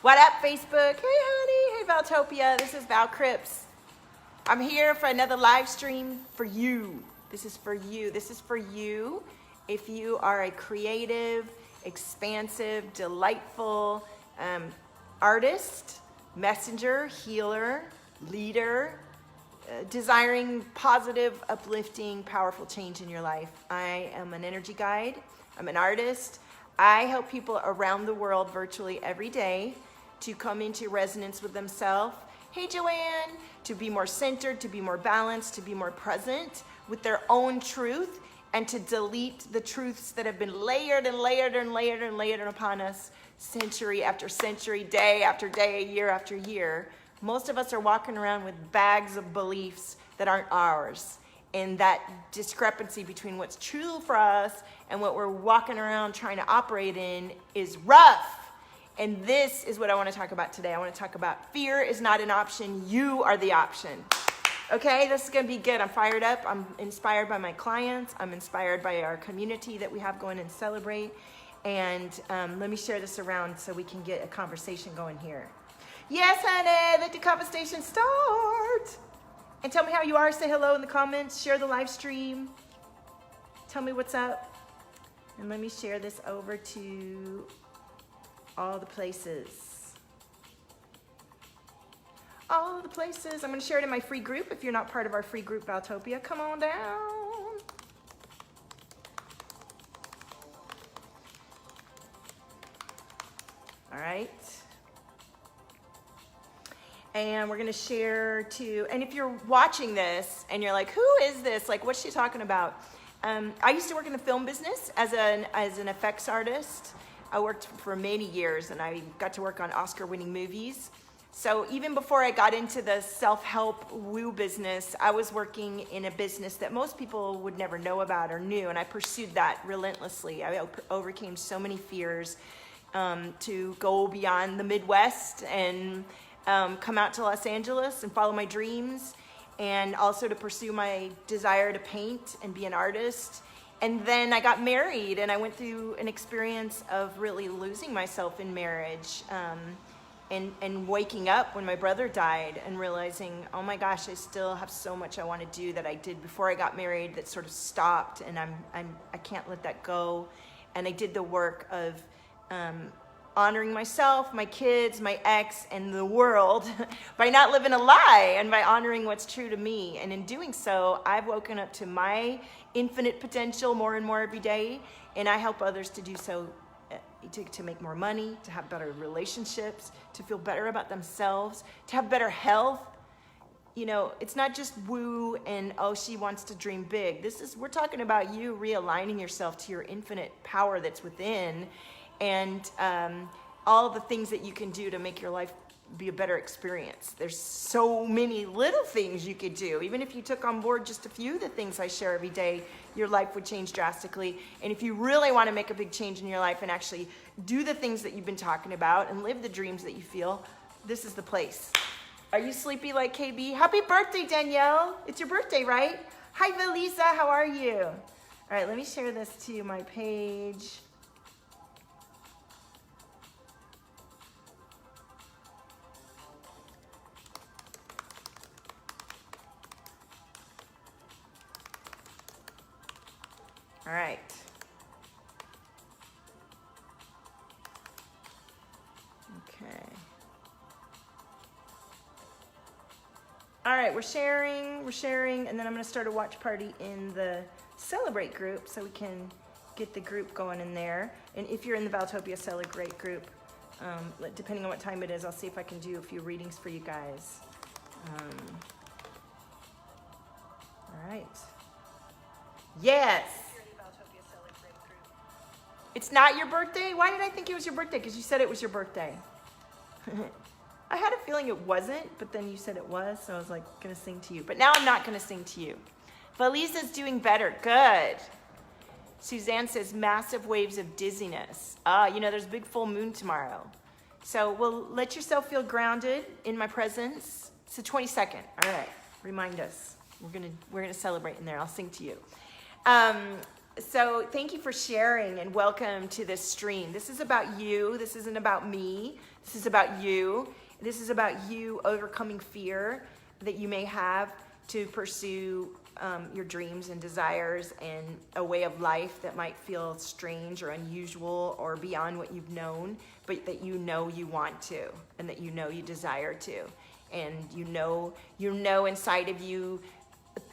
What up, Facebook? Hey, honey. Hey, Valtopia. This is Val Cripps. I'm here for another live stream for you. This is for you. This is for you if you are a creative, expansive, delightful artist, messenger, healer, leader, desiring positive, uplifting, powerful change in your life. I am an energy guide. I'm an artist. I help people around the world virtually every day to come into resonance with themselves. Hey, Joanne, to be more centered, to be more balanced, to be more present with their own truth, and to delete the truths that have been layered and layered and layered and layered upon us century after century, day after day, year after year. Most of us are walking around with bags of beliefs that aren't ours. And that discrepancy between what's true for us and what we're walking around trying to operate in is rough. And this is what I want to talk about today. I want to talk about fear is not an option. You are the option. Okay, this is going to be good. I'm fired up. I'm inspired by my clients. I'm inspired by our community that we have going and celebrate. And let me share this around so we can get a conversation going here. Yes, honey, let the conversation start. And tell me how you are. Say hello in the comments. Share the live stream. Tell me what's up. And let me share this over to all the places. All the places. I'm going to share it in my free group. If you're not part of our free group, Valtopia, come on down. All right. And we're gonna share too, and if you're watching this and you're like, who is this? Like, what's she talking about? I used to work in the film business as an effects artist. I worked for many years and I got to work on Oscar-winning movies. So even before I got into the self-help woo business, I was working in a business that most people would never know about or knew, and I pursued that relentlessly. I overcame so many fears to go beyond the Midwest and come out to Los Angeles and follow my dreams, and also to pursue my desire to paint and be an artist. And then I got married and I went through an experience of really losing myself in marriage, and waking up when my brother died and realizing, oh my gosh, I still have so much I want to do that I did before I got married that sort of stopped, and I can't let that go. And I did the work of honoring myself, my kids, my ex, and the world by not living a lie and by honoring what's true to me. And in doing so, I've woken up to my infinite potential more and more every day, and I help others to do so, to make more money, to have better relationships, to feel better about themselves, to have better health. You know, it's not just woo and, oh, she wants to dream big. We're talking about you realigning yourself to your infinite power that's within, and all the things that you can do to make your life be a better experience. There's so many little things you could do. Even if you took on board just a few of the things I share every day, your life would change drastically. And if you really want to make a big change in your life and actually do the things that you've been talking about and live the dreams that you feel, this is the place. Are you sleepy like KB? Happy birthday, Danielle. It's your birthday, right? Hi, Valisa. How are you? All right, let me share this to my page. All right. Okay. All right, we're sharing, and then I'm going to start a watch party in the Celebrate group so we can get the group going in there. And if you're in the Valtopia Celebrate group, depending on what time it is, I'll see if I can do a few readings for you guys. All right. Yes. It's not your birthday? Why did I think it was your birthday? Because you said it was your birthday. I had a feeling it wasn't, but then you said it was, so I was like, gonna sing to you. But now I'm not gonna sing to you. Valisa's doing better. Good. Suzanne says massive waves of dizziness. You know, there's a big full moon tomorrow. So well, let yourself feel grounded in my presence. It's the 22nd. All right. Remind us. We're gonna celebrate in there. I'll sing to you. So thank you for sharing and welcome to this stream. This is about you. This isn't about me. This is about you. This is about you overcoming fear that you may have to pursue your dreams and desires and a way of life that might feel strange or unusual or beyond what you've known, but that you know you want to and that you know you desire to. And you know inside of you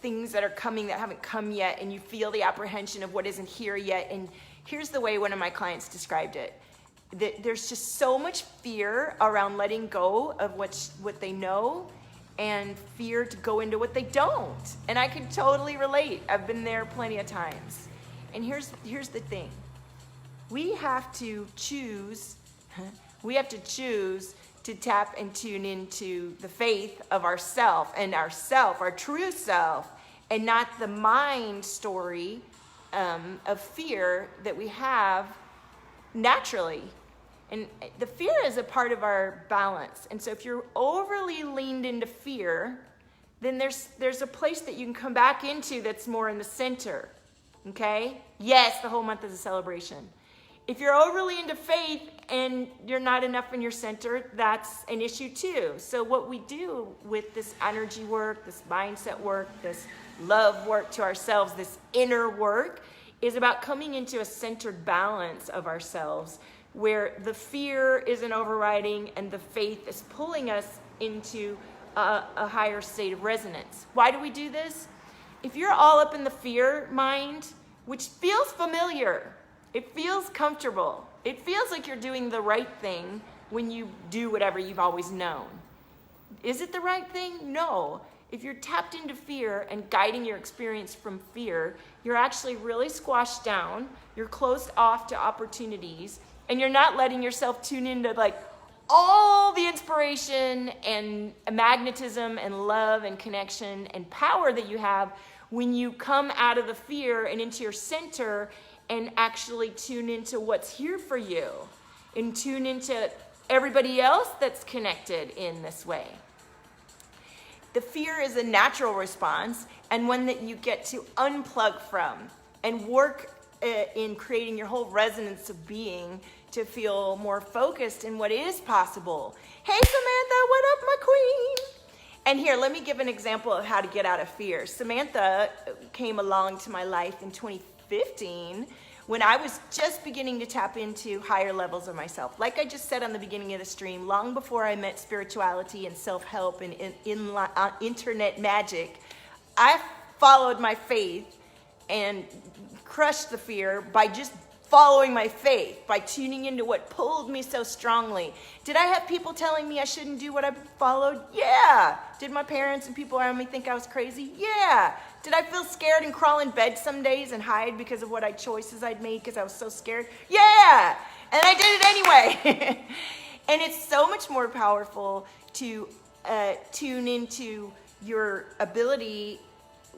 things that are coming that haven't come yet, and you feel the apprehension of what isn't here yet. And here's the way one of my clients described it: that there's just so much fear around letting go of what they know, and fear to go into what they don't. And I can totally relate. I've been there plenty of times. And here's the thing: we have to choose to tap and tune into the faith of ourself, our true self, and not the mind story of fear that we have naturally. And the fear is a part of our balance. And so if you're overly leaned into fear, then there's a place that you can come back into that's more in the center. Okay? Yes, the whole month is a celebration. If you're overly into faith and you're not enough in your center, that's an issue too. So what we do with this energy work, this mindset work, this love work to ourselves, this inner work, is about coming into a centered balance of ourselves where the fear isn't overriding and the faith is pulling us into a higher state of resonance. Why do we do this? If you're all up in the fear mind, which feels familiar, it feels comfortable, it feels like you're doing the right thing when you do whatever you've always known. Is it the right thing? No. If you're tapped into fear and guiding your experience from fear, you're actually really squashed down, you're closed off to opportunities, and you're not letting yourself tune into like all the inspiration and magnetism and love and connection and power that you have when you come out of the fear and into your center and actually tune into what's here for you and tune into everybody else that's connected in this way. The fear is a natural response and one that you get to unplug from and work in creating your whole resonance of being to feel more focused in what is possible. Hey Samantha, what up my queen? And here, let me give an example of how to get out of fear. Samantha came along to my life in 2015 when I was just beginning to tap into higher levels of myself. Like I just said on the beginning of the stream, long before I met spirituality and self-help and internet magic, I followed my faith and crushed the fear by just following my faith, by tuning into what pulled me so strongly. Did I have people telling me I shouldn't do what I followed? Yeah. Did my parents and people around me think I was crazy? Yeah. Did I feel scared and crawl in bed some days and hide because of what choices I'd made because I was so scared? Yeah. And I did it anyway. And it's so much more powerful to tune into your ability,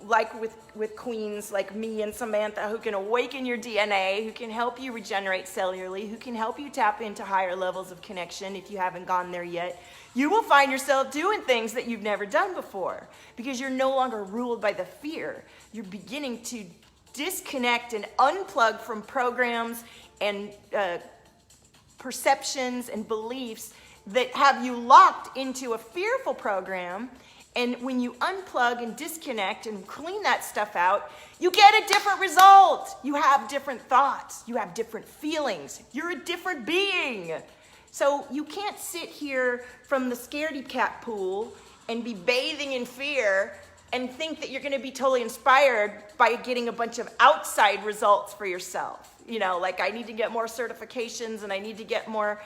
like with queens like me and Samantha, who can awaken your DNA, who can help you regenerate cellularly, who can help you tap into higher levels of connection if you haven't gone there yet. You will find yourself doing things that you've never done before because you're no longer ruled by the fear. You're beginning to disconnect and unplug from programs and perceptions and beliefs that have you locked into a fearful program. And when you unplug and disconnect and clean that stuff out, you get a different result. You have different thoughts. You have different feelings. You're a different being. So you can't sit here from the scaredy cat pool and be bathing in fear and think that you're going to be totally inspired by getting a bunch of outside results for yourself. You know, like I need to get more certifications and I need to get more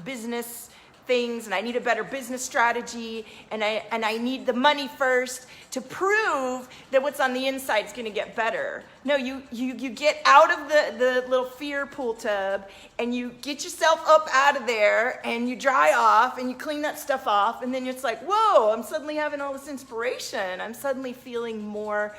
business things and I need a better business strategy and I need the money first to prove that what's on the inside is going to get better. No, you get out of the little fear pool tub and you get yourself up out of there and you dry off and you clean that stuff off and then it's like, whoa, I'm suddenly having all this inspiration. I'm suddenly feeling more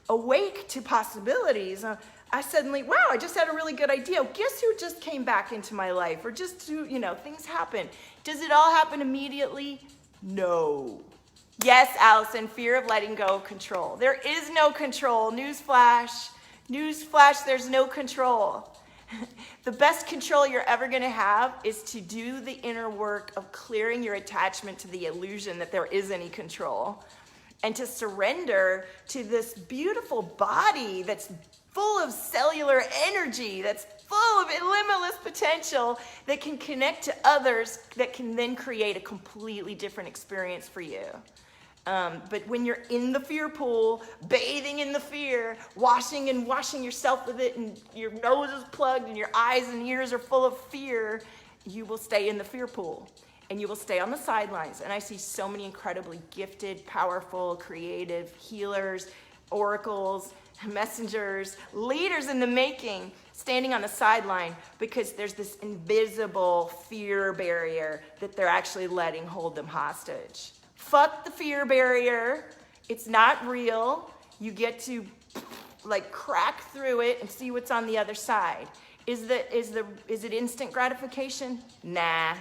awake to possibilities. I suddenly, wow, I just had a really good idea. Guess who just came back into my life? Or just, things happen. Does it all happen immediately? No. Yes, Allison, fear of letting go of control. There is no control. Newsflash. Newsflash, there's no control. The best control you're ever going to have is to do the inner work of clearing your attachment to the illusion that there is any control, and to surrender to this beautiful body that's full of cellular energy, that's full of limitless potential, that can connect to others, that can then create a completely different experience for you. But when you're in the fear pool, bathing in the fear, washing yourself with it, and your nose is plugged and your eyes and ears are full of fear, you will stay in the fear pool and you will stay on the sidelines. And I see so many incredibly gifted, powerful, creative healers, oracles, messengers, leaders in the making, standing on the sideline because there's this invisible fear barrier that they're actually letting hold them hostage. Fuck the fear barrier. It's not real. You get to like crack through it and see what's on the other side. Is it instant gratification? Nah.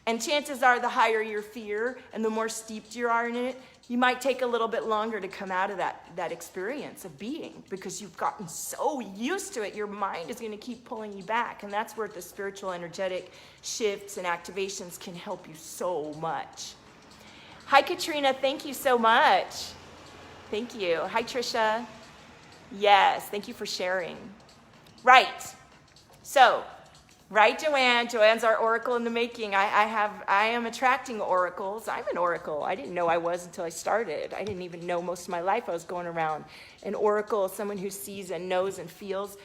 And chances are the higher your fear and the more steeped you are in it, you might take a little bit longer to come out of that experience of being, because you've gotten so used to it, your mind is going to keep pulling you back. And that's where the spiritual energetic shifts and activations can help you so much. Hi, Katrina. Thank you so much. Thank you. Hi, Trisha. Yes, thank you for sharing. Right. So, right, Joanne? Joanne's our oracle in the making. I am attracting oracles. I'm an oracle. I didn't know I was until I started. I didn't even know most of my life I was going around. An oracle is someone who sees and knows and feels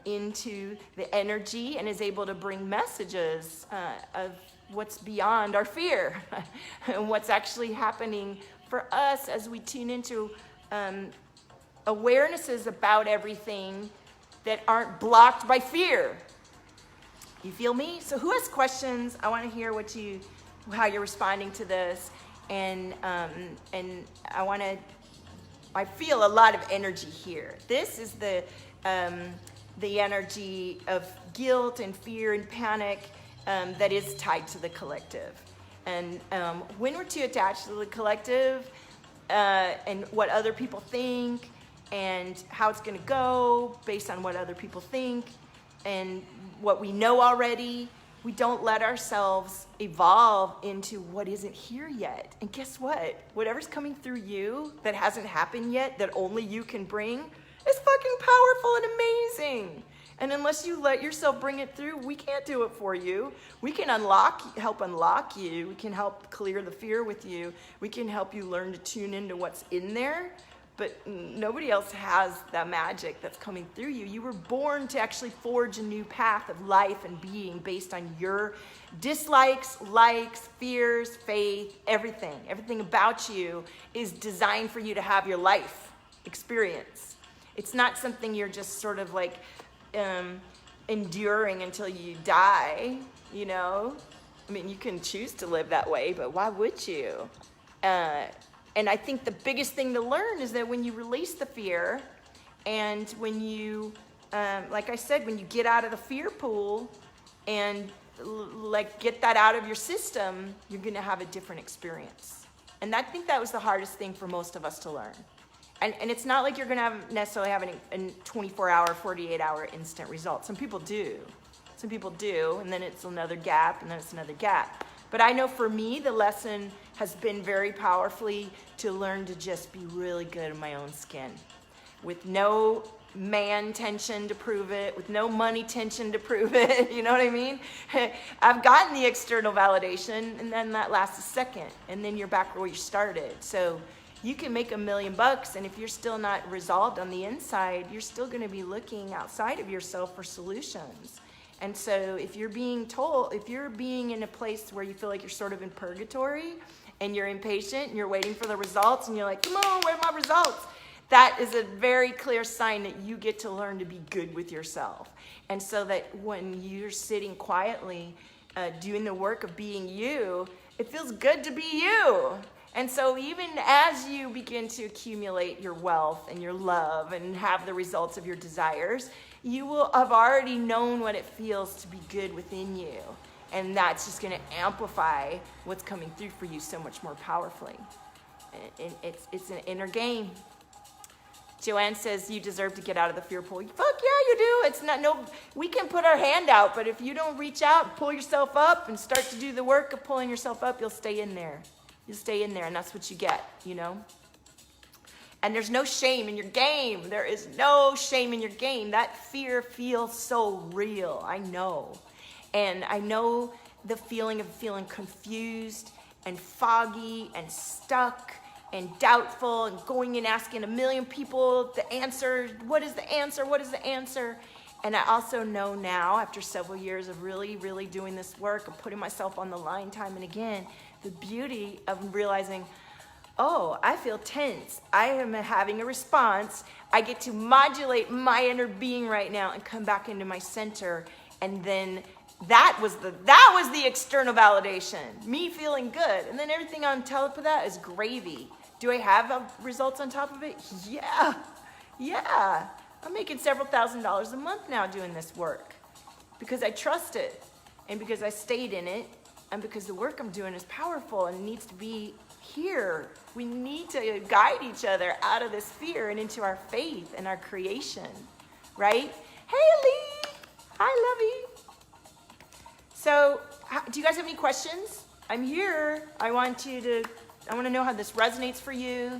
into the energy and is able to bring messages of what's beyond our fear and what's actually happening for us as we tune into awarenesses about everything that aren't blocked by fear. You feel me? So who has questions? I want to hear how you're responding to this, and I feel a lot of energy here. This is the energy of guilt and fear and panic that is tied to the collective. And when we're too attached to the collective and what other people think and how it's going to go based on what other people think and what we know already, we don't let ourselves evolve into what isn't here yet. And guess what? Whatever's coming through you that hasn't happened yet, that only you can bring, is fucking powerful and amazing. And unless you let yourself bring it through, we can't do it for you. We can help unlock you. We can help clear the fear with you. We can help you learn to tune into what's in there. But nobody else has that magic that's coming through you. You were born to actually forge a new path of life and being based on your dislikes, likes, fears, faith, everything. Everything about you is designed for you to have your life experience. It's not something you're just sort of like enduring until you die, you know? I mean, you can choose to live that way, but why would you? And I think the biggest thing to learn is that when you release the fear and when you, like I said, when you get out of the fear pool and like get that out of your system, you're going to have a different experience. And I think that was the hardest thing for most of us to learn. And it's not like you're going to necessarily have a 24-hour, 48-hour instant result. Some people do. Some people do, and then it's another gap, and then it's another gap. But I know for me, the lesson has been very powerfully to learn to just be really good in my own skin, with no man tension to prove it, with no money tension to prove it, you know what I mean? I've gotten the external validation, and then that lasts a second, and then you're back where you started. So you can make $1 million, and if you're still not resolved on the inside, you're still going to be looking outside of yourself for solutions. And so if you're being in a place where you feel like you're sort of in purgatory and you're impatient and you're waiting for the results and you're like, come on, where are my results? That is a very clear sign that you get to learn to be good with yourself. And so that when you're sitting quietly, doing the work of being you, it feels good to be you. And so even as you begin to accumulate your wealth and your love and have the results of your desires, you will have already known what it feels to be good within you. And that's just going to amplify what's coming through for you so much more powerfully. It's an inner game. Joanne says you deserve to get out of the fear pool. Fuck yeah, you do. It's not we can put our hand out, but if you don't reach out, pull yourself up and start to do the work of pulling yourself up, you'll stay in there. You'll stay in there, and that's what you get, you know? And there's no shame in your game. There is no shame in your game. That fear feels so real. I know. And I know the feeling of feeling confused and foggy and stuck and doubtful and going and asking a million people the answer. What is the answer? What is the answer? And I also know now, after several years of really, really doing this work, of putting myself on the line time and again, the beauty of realizing, oh, I feel tense. I am having a response. I get to modulate my inner being right now and come back into my center. And then that was the external validation, me feeling good. And then everything on top of that is gravy. Do I have results on top of it? Yeah. I'm making several $1,000s a month now doing this work because I trust it and because I stayed in it and because the work I'm doing is powerful and needs to be here. We need to guide each other out of this fear and into our faith and our creation, right? Hey, Lee. Hi, Lovey. So, do you guys have any questions? I'm here. I want to know how this resonates for you.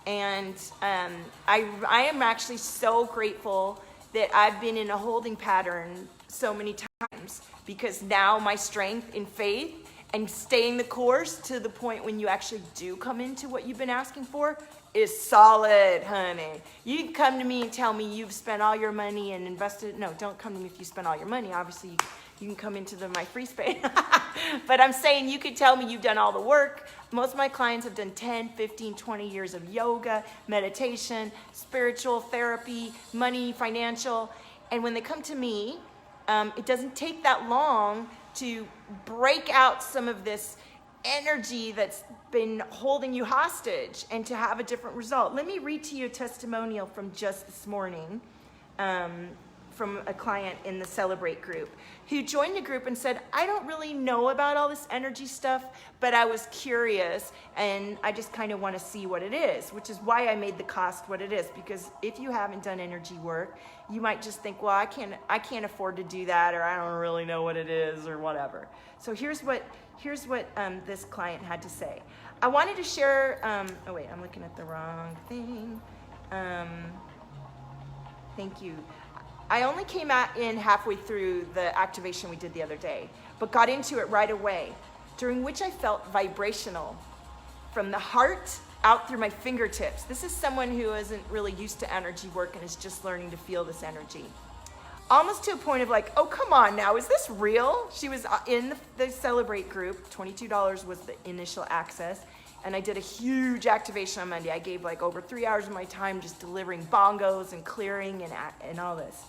And I am actually so grateful that I've been in a holding pattern so many times because now my strength in faith and staying the course to the point when you actually do come into what you've been asking for is solid, honey. You can come to me and tell me you've spent all your money and invested. No, don't come to me if you spent all your money. Obviously, you can come into my free space. But I'm saying you could tell me you've done all the work. Most of my clients have done 10, 15, 20 years of yoga, meditation, spiritual therapy, money, financial. And when they come to me, it doesn't take that long to break out some of this energy that's been holding you hostage and to have a different result. Let me read to you a testimonial from just this morning. From a client in the Celebrate group who joined the group and said, I don't really know about all this energy stuff, but I was curious and I just kind of want to see what it is, which is why I made the cost what it is. Because if you haven't done energy work, you might just think, well, I can't afford to do that, or I don't really know what it is, or whatever. So here's what this client had to say. I wanted to share, oh wait, I'm looking at the wrong thing. Thank you. I only came in halfway through the activation we did the other day, but got into it right away, during which I felt vibrational from the heart out through my fingertips. This is someone who isn't really used to energy work and is just learning to feel this energy. Almost to a point of like, oh, come on now, is this real? She was in the Celebrate group. $22 was the initial access. And I did a huge activation on Monday. I gave like over 3 hours of my time just delivering bongos and clearing and all this.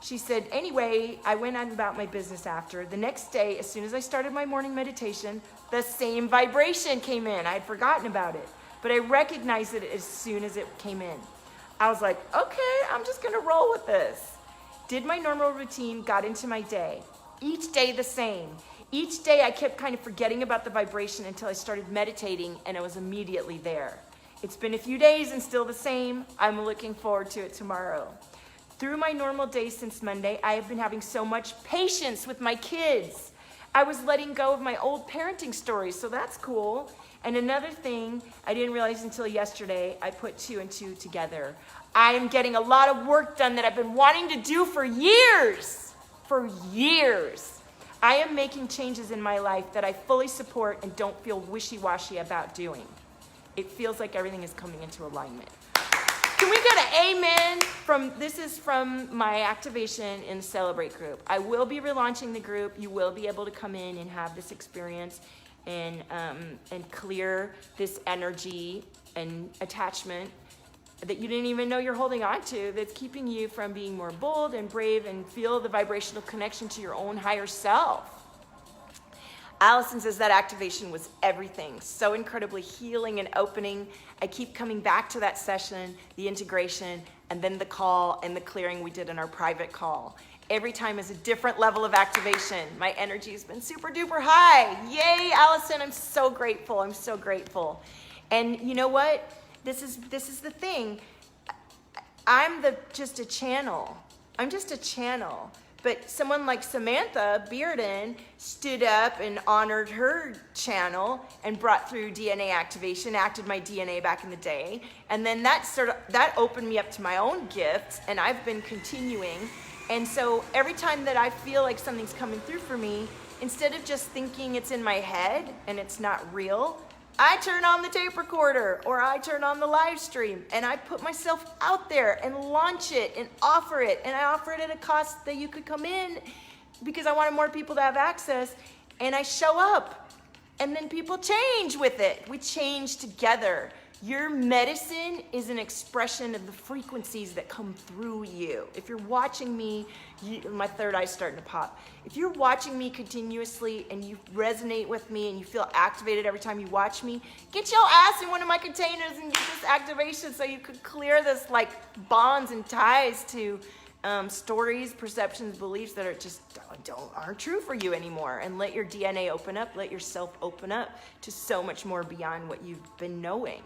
She said, anyway, I went on about my business after. The next day, as soon as I started my morning meditation, the same vibration came in. I had forgotten about it, but I recognized it as soon as it came in. I was like, okay, I'm just gonna roll with this. Did my normal routine, got into my day. Each day the same. Each day I kept kind of forgetting about the vibration until I started meditating and it was immediately there. It's been a few days and still the same. I'm looking forward to it tomorrow. Through my normal day since Monday, I have been having so much patience with my kids. I was letting go of my old parenting stories, so that's cool. And another thing I didn't realize until yesterday, I put 2 and 2 together. I am getting a lot of work done that I've been wanting to do for years. For years. I am making changes in my life that I fully support and don't feel wishy-washy about doing. It feels like everything is coming into alignment. Can we get an amen? This is from my activation in the Celebrate group. I will be relaunching the group. You will be able to come in and have this experience and clear this energy and attachment that you didn't even know you're holding on to that's keeping you from being more bold and brave and feel the vibrational connection to your own higher self. Allison says that activation was everything, so incredibly healing and opening. I keep coming back to that session, the integration, and then the call and the clearing we did in our private call. Every time is a different level of activation. My energy has been super duper high. Yay, Allison, I'm so grateful. I'm so grateful. And you know what? This is the thing. I'm just a channel. I'm just a channel. But someone like Samantha Bearden stood up and honored her channel and brought through DNA activation, acted my DNA back in the day. And then that opened me up to my own gifts, and I've been continuing. And so every time that I feel like something's coming through for me, instead of just thinking it's in my head and it's not real, I turn on the tape recorder or I turn on the live stream and I put myself out there and launch it and offer it. And I offer it at a cost that you could come in because I wanted more people to have access. And I show up and then people change with it. We change together. Your medicine is an expression of the frequencies that come through you. If you're watching me, my third eye's starting to pop. If you're watching me continuously and you resonate with me and you feel activated every time you watch me, get your ass in one of my containers and get this activation so you could clear this like bonds and ties to stories, perceptions, beliefs that are just aren't true for you anymore. And let your DNA open up, let yourself open up to so much more beyond what you've been knowing.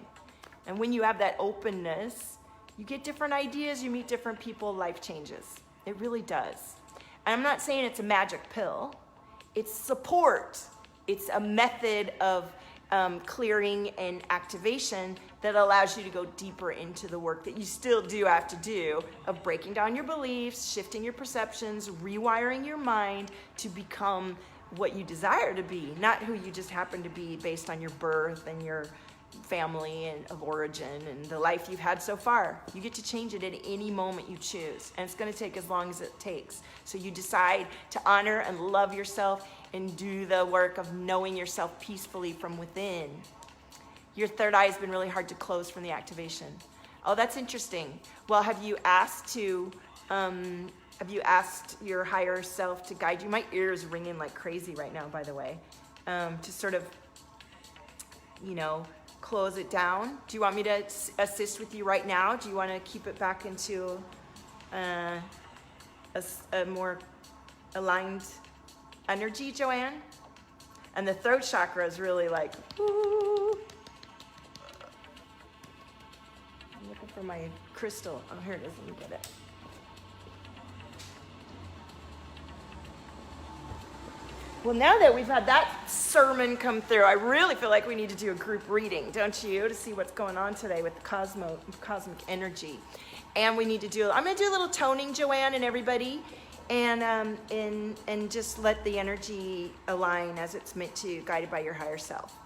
And when you have that openness, you get different ideas, you meet different people, life changes. It really does. And I'm not saying it's a magic pill. It's support. It's a method of clearing and activation that allows you to go deeper into the work that you still do have to do of breaking down your beliefs, shifting your perceptions, rewiring your mind to become what you desire to be, not who you just happen to be based on your birth and your family and of origin and the life you've had so far. You get to change it at any moment you choose, and it's going to take as long as it takes. So you decide to honor and love yourself and do the work of knowing yourself peacefully from within. Your third eye has been really hard to close from the activation. Oh, that's interesting. Well, have you asked your higher self to guide you? My ear is ringing like crazy right now, by the way, to sort of, close it down. Do you want me to assist with you right now? Do you want to keep it back into a more aligned energy, Joanne? And the throat chakra is really like, woo. I'm looking for my crystal. Oh, here it is. Let me get it. Well, now that we've had that sermon come through, I really feel like we need to do a group reading, don't you? To see what's going on today with the cosmic energy. And we need to I'm going to do a little toning, Joanne, and everybody, and just let the energy align as it's meant to, guided by your higher self.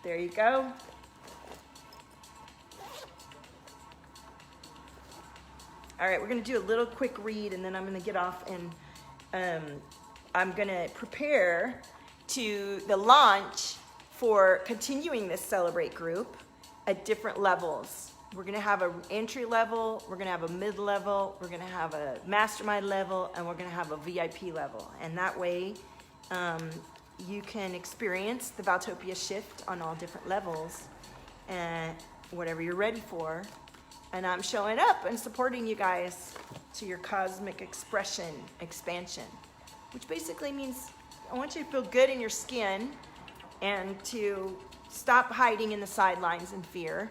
There you go. All right, we're going to do a little quick read, and then I'm going to get off, and I'm going to prepare to the launch for continuing this Celebrate group at different levels. We're going to have an entry level, we're going to have a mid level, we're going to have a mastermind level, and we're going to have a VIP level. And that way, you can experience the Valtopia shift on all different levels, and whatever you're ready for. And I'm showing up and supporting you guys to your cosmic expansion, which basically means I want you to feel good in your skin and to stop hiding in the sidelines in fear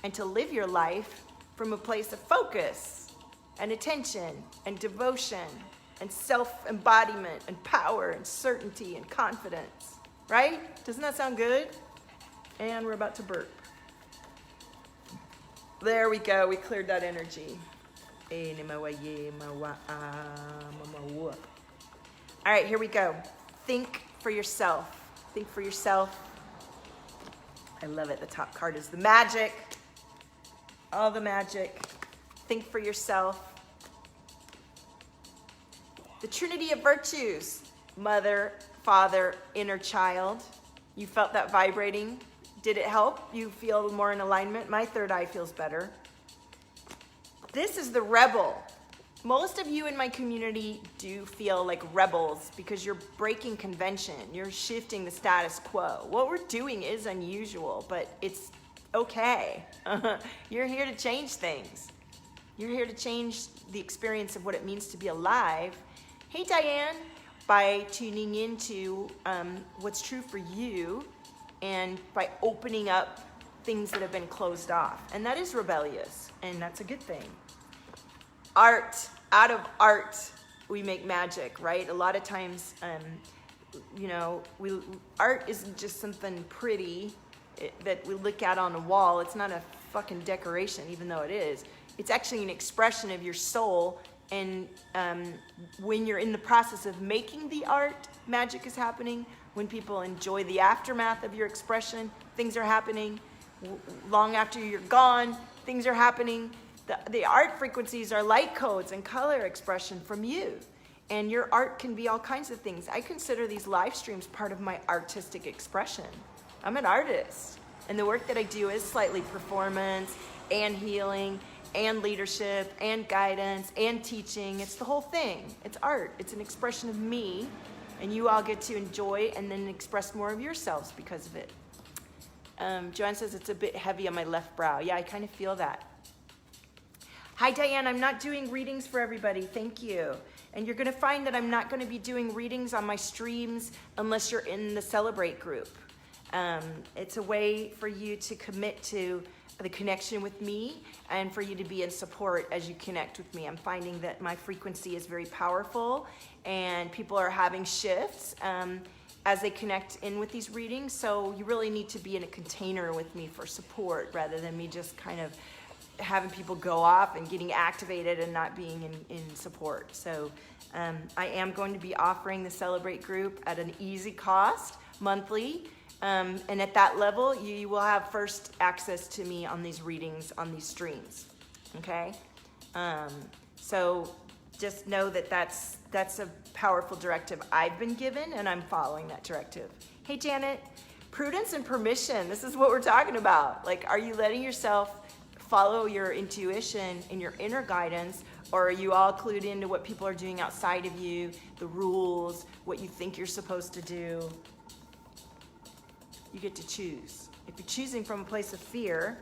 and to live your life from a place of focus and attention and devotion and self-embodiment and power and certainty and confidence, right? Doesn't that sound good? And we're about to burp. There we go, we cleared that energy. All right, here we go. Think for yourself. Think for yourself. I love it. The top card is the magic. All the magic. Think for yourself. The Trinity of Virtues. Mother, father, inner child. You felt that vibrating? Did it help you feel more in alignment? My third eye feels better. This is the rebel. Most of you in my community do feel like rebels because you're breaking convention. You're shifting the status quo. What we're doing is unusual, but it's okay. You're here to change things. You're here to change the experience of what it means to be alive. Hey, Diane, by tuning into what's true for you and by opening up things that have been closed off. And that is rebellious, and that's a good thing. Art, out of art, we make magic, right? A lot of times, art isn't just something pretty that we look at on a wall. It's not a fucking decoration, even though it is. It's actually an expression of your soul. And when you're in the process of making the art, magic is happening. When people enjoy the aftermath of your expression, things are happening. Long after you're gone, things are happening. The art frequencies are light codes and color expression from you. And your art can be all kinds of things. I consider these live streams part of my artistic expression. I'm an artist. And the work that I do is slightly performance and healing and leadership and guidance and teaching. It's the whole thing. It's art. It's an expression of me. And you all get to enjoy and then express more of yourselves because of it. Joanne says it's a bit heavy on my left brow. Yeah, I kind of feel that. Hi, Diane. I'm not doing readings for everybody. Thank you. And you're going to find that I'm not going to be doing readings on my streams unless you're in the Celebrate group. It's a way for you to commit to the connection with me and for you to be in support as you connect with me. I'm finding that my frequency is very powerful and people are having shifts as they connect in with these readings. So you really need to be in a container with me for support rather than me just kind of having people go off and getting activated and not being in support. So I am going to be offering the Celebrate group at an easy cost monthly. And at that level, you will have first access to me on these readings, on these streams, okay? So just know that that's a powerful directive I've been given, and I'm following that directive. Hey, Janet, prudence and permission, this is what we're talking about. Like, are you letting yourself follow your intuition and your inner guidance, or are you all clued into what people are doing outside of you, the rules, what you think you're supposed to do? You get to choose. If you're choosing from a place of fear,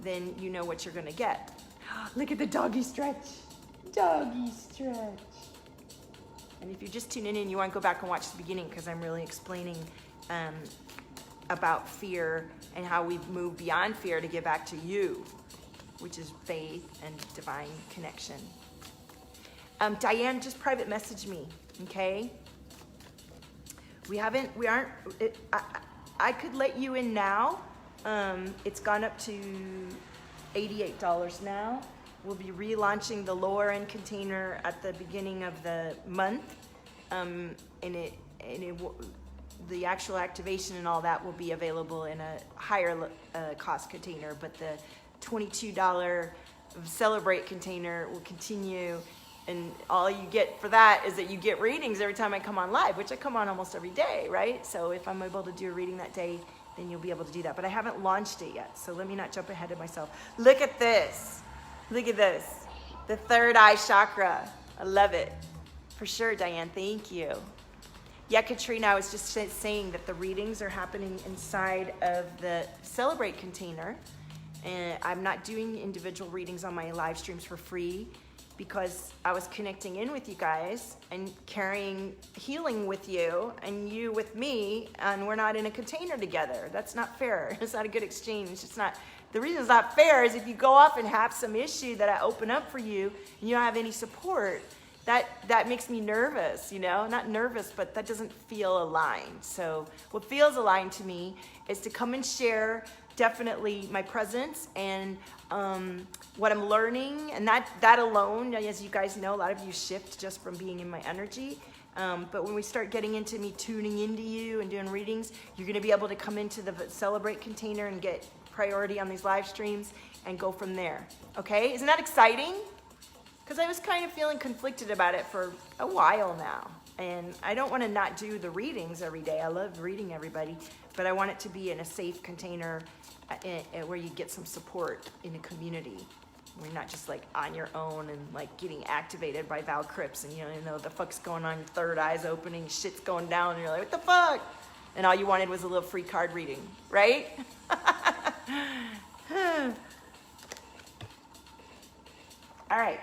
then you know what you're gonna get. Look at the doggy stretch. Doggy stretch. And if you're just tuning in, you wanna go back and watch the beginning because I'm really explaining about fear and how we've moved beyond fear to get back to you, which is faith and divine connection. Diane, just private message me, okay? I could let you in now. It's gone up to $88 now. We'll be relaunching the lower end container at the beginning of the month. The actual activation and all that will be available in a higher cost container, but the $22 Celebrate container will continue. And all you get for that is that you get readings every time I come on live, which I come on almost every day, right? So if I'm able to do a reading that day, then you'll be able to do that. But I haven't launched it yet, so let me not jump ahead of myself. Look at this. Look at this. The third eye chakra. I love it. For sure, Diane. Thank you. Yeah, Katrina, I was just saying that the readings are happening inside of the Celebrate container. And I'm not doing individual readings on my live streams for free, because I was connecting in with you guys and carrying healing with you and you with me, and we're not in a container together. That's not fair. It's not a good exchange. It's not. The reason it's not fair is if you go off and have some issue that I open up for you and you don't have any support, that makes me nervous, not nervous, but that doesn't feel aligned. So what feels aligned to me is to come and share definitely my presence and what I'm learning, and that alone, as you guys know, a lot of you shift just from being in my energy. But when we start getting into me tuning into you and doing readings, you're going to be able to come into the Celebrate container and get priority on these live streams and go from there. Okay? Isn't that exciting? Because I was kind of feeling conflicted about it for a while now. And I don't want to not do the readings every day. I love reading everybody. But I want it to be in a safe container where you get some support in a community. Where you're not just like on your own and like getting activated by Val Cripps and you know the fuck's going on, your third eye's opening, shit's going down, and you're like, what the fuck? And all you wanted was a little free card reading, right? All right.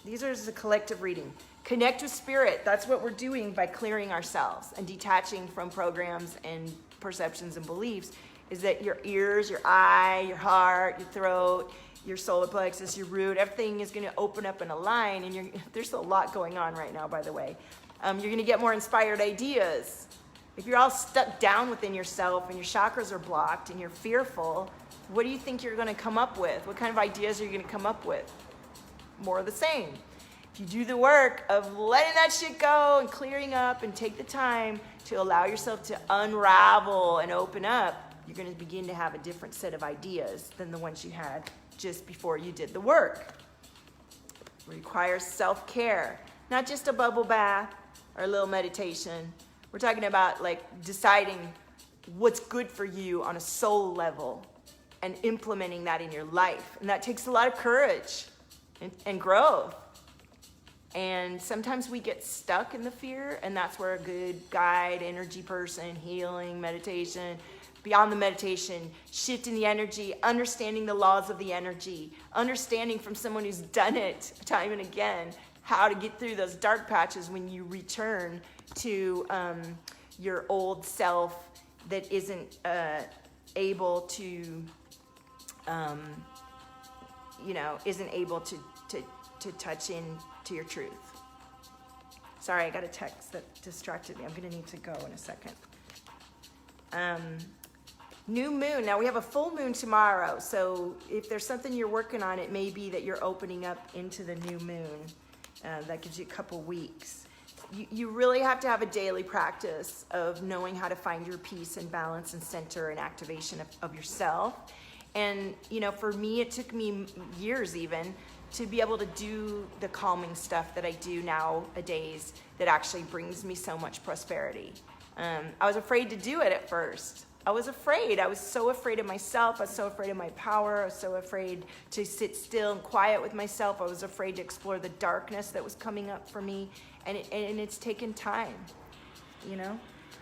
These are just a collective reading. Connect with spirit. That's what we're doing by clearing ourselves and detaching from programs and perceptions and beliefs, is that your ears, your eye, your heart, your throat, your solar plexus, your root, everything is going to open up and align. And there's a lot going on right now, by the way. You're going to get more inspired ideas. If you're all stuck down within yourself and your chakras are blocked and you're fearful, what do you think you're going to come up with? What kind of ideas are you going to come up with? More of the same. If you do the work of letting that shit go and clearing up and take the time to allow yourself to unravel and open up, you're going to begin to have a different set of ideas than the ones you had just before you did the work. It requires self-care, not just a bubble bath or a little meditation. We're talking about like deciding what's good for you on a soul level and implementing that in your life. And that takes a lot of courage and growth. And sometimes we get stuck in the fear, and that's where a good guide, energy person, healing, meditation, beyond the meditation, shifting the energy, understanding the laws of the energy, understanding from someone who's done it time and again, how to get through those dark patches when you return to your old self that isn't able to, isn't able to touch in to your truth. Sorry, I got a text that distracted me. I'm going to need to go in a second. New moon. Now we have a full moon tomorrow. So if there's something you're working on, it may be that you're opening up into the new moon. That gives you a couple weeks. You really have to have a daily practice of knowing how to find your peace and balance and center and activation of yourself. And, for me, it took me years even to be able to do the calming stuff that I do nowadays that actually brings me so much prosperity. I was afraid to do it at first. I was afraid. I was so afraid of myself. I was so afraid of my power. I was so afraid to sit still and quiet with myself. I was afraid to explore the darkness that was coming up for me. And it's taken time,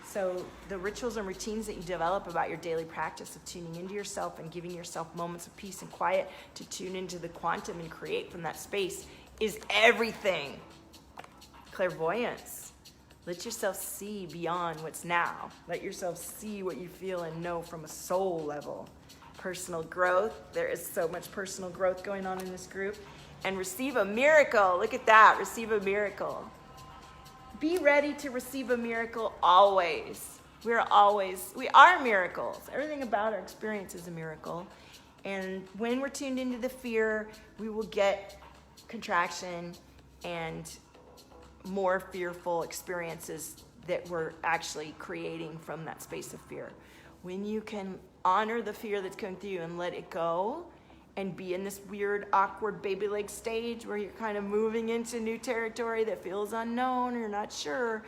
So the rituals and routines that you develop about your daily practice of tuning into yourself and giving yourself moments of peace and quiet to tune into the quantum and create from that space is everything. Clairvoyance. Let yourself see beyond what's now. Let yourself see what you feel and know from a soul level. Personal growth. There is so much personal growth going on in this group. And receive a miracle. Look at that. Receive a miracle. Be ready to receive a miracle always. We are miracles. Everything about our experience is a miracle. And when we're tuned into the fear, we will get contraction and more fearful experiences that we're actually creating from that space of fear. When you can honor the fear that's coming through you and let it go and be in this weird, awkward baby leg stage where you're kind of moving into new territory that feels unknown or you're not sure,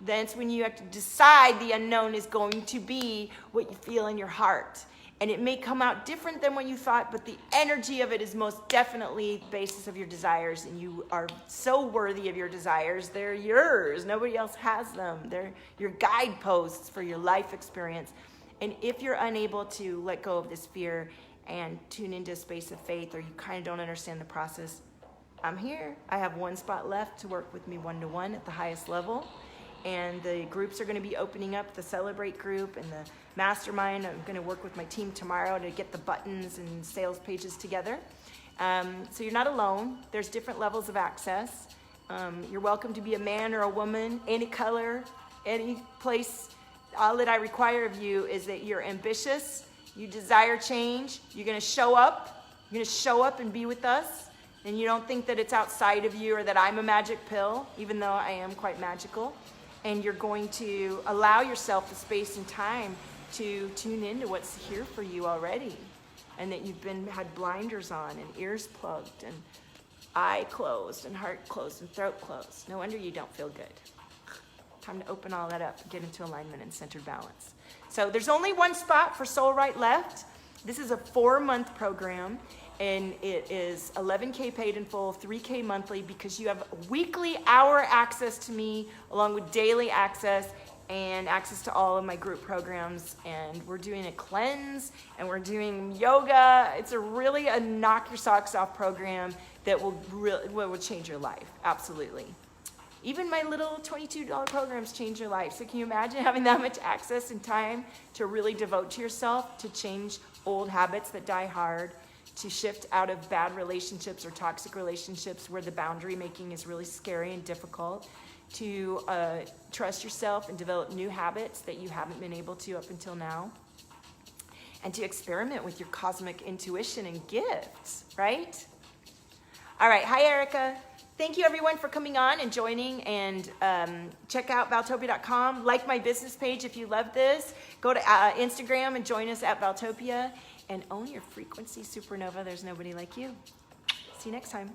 that's when you have to decide the unknown is going to be what you feel in your heart. And it may come out different than what you thought, but the energy of it is most definitely the basis of your desires, and you are so worthy of your desires. They're yours. Nobody else has them. They're your guideposts for your life experience. And if you're unable to let go of this fear and tune into a space of faith, or you kind of don't understand the process, I'm here. I have one spot left to work with me one-to-one at the highest level. And the groups are going to be opening up, the Celebrate group and the Mastermind. I'm going to work with my team tomorrow to get the buttons and sales pages together. So you're not alone. There's different levels of access. You're welcome to be a man or a woman, any color, any place. All that I require of you is that you're ambitious, you desire change, you're going to show up. You're going to show up and be with us. And you don't think that it's outside of you or that I'm a magic pill, even though I am quite magical. And you're going to allow yourself the space and time to tune into what's here for you already. And that you've had blinders on and ears plugged and eye closed and heart closed and throat closed. No wonder you don't feel good. Time to open all that up and get into alignment and centered balance. So there's only one spot for Soul Right left. This is a 4-month program. And it is $11K paid in full, $3K monthly, because you have weekly hour access to me along with daily access and access to all of my group programs. And we're doing a cleanse, and we're doing yoga. It's really a knock your socks off program that will change your life, absolutely. Even my little $22 programs change your life. So can you imagine having that much access and time to really devote to yourself, to change old habits that die hard, to shift out of bad relationships or toxic relationships where the boundary making is really scary and difficult, to trust yourself and develop new habits that you haven't been able to up until now, and to experiment with your cosmic intuition and gifts, right? All right, hi Erica. Thank you everyone for coming on and joining, and check out Valtopia.com. Like my business page if you love this. Go to Instagram and join us at Valtopia, and own your frequency supernova. There's nobody like you. See you next time.